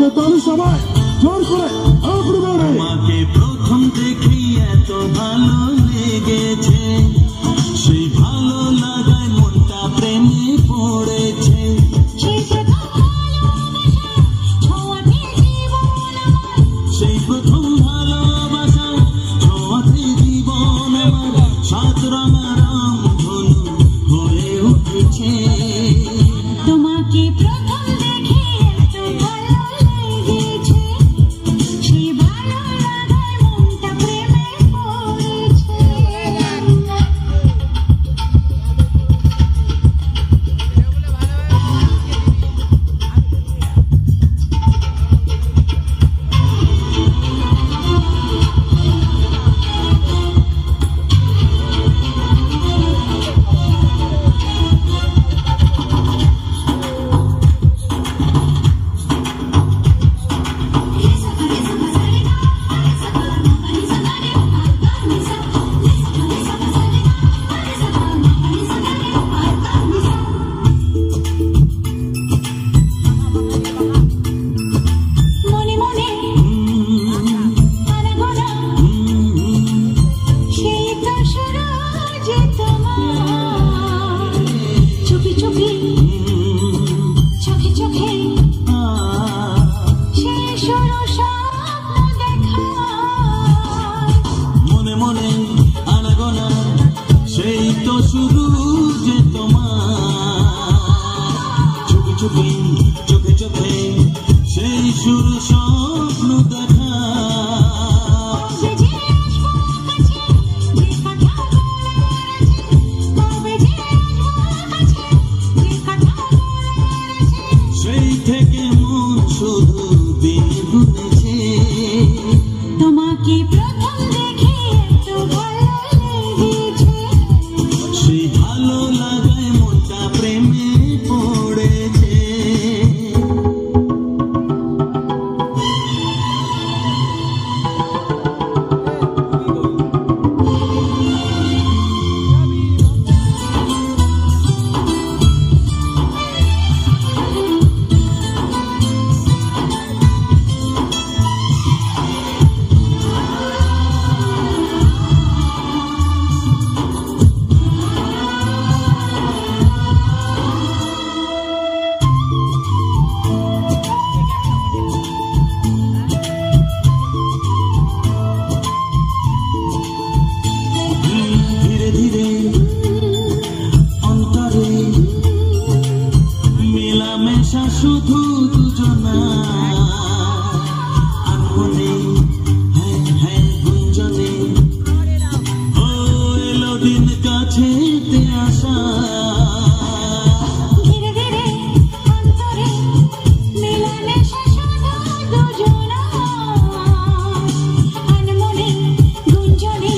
হাতে তালি সবাই জোর করে তোমাকে প্রথম দেখি এত ভালো লেগেছে, সেই ভালো লাগায় মনটা প্রেমে পড়েছে। সেই প্রথম ভালোবাসা ছোঁয়াতে জীবন আমার সাত রাঙা রাম ধনু হয়ে উঠেছে। তোমাকে প্রথম দেখে এত ভালো লেগেছে, সেই ভালো লাগায় মনটা প্রেমে পড়েছে। সেই তো শুরু যে তোমার, চোখে চোখে চোখে চোখে সেই শুরু স্বপ্ন দেখা। সেই থেকে মন শুধু দিন গুনেছে। তোমাকে প্রথম দেখে এত ভালো লেগেছে, সেই ভালো লাগায় মনটা প্রেমে পড়েছে। মেলামেশা শুধু দুজনা, আনমনে হ্যাঁ হ্যাঁ গুঞ্জনে ও এলো দিন কাছেতে আসা। ধীরে ধীরে অন্তরে মেলামেশা শুধু দুজনা, আনমনে গুঞ্জনে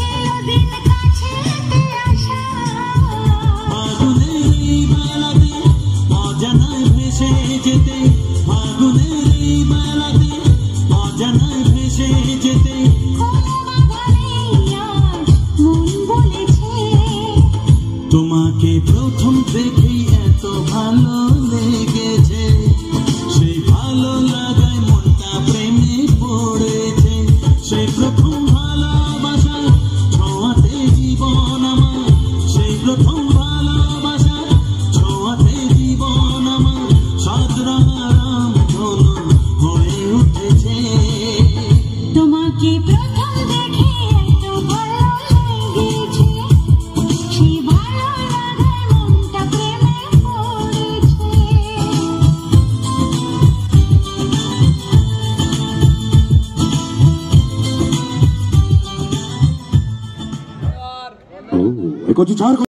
এলো দিন কাছেতে আসা। অজানায় ভেসে যেতে, ফাগুনের এই বেলাতে অজানায় ভেসে যেতে তোমাকে প্রথম দেখেই এত ভালো লেগেছে, সেই ভালো লাগায় মনটা প্রেমে পড়েছে। সেই প্রথম ভালোবাসা ছোঁয়াতে জীবন আমার, সেই প্রথম ভালোবাসা ছোঁয়াতে জীবন আমার সাত রাঙা রাম ধনু হয়ে উঠেছে। তোমাকে প্রথম দেখে এত ভালো লেগেছে, সেই ভালো লাগায় মনটা প্রেমে পড়েছে। ও, এই কচু ছাড়।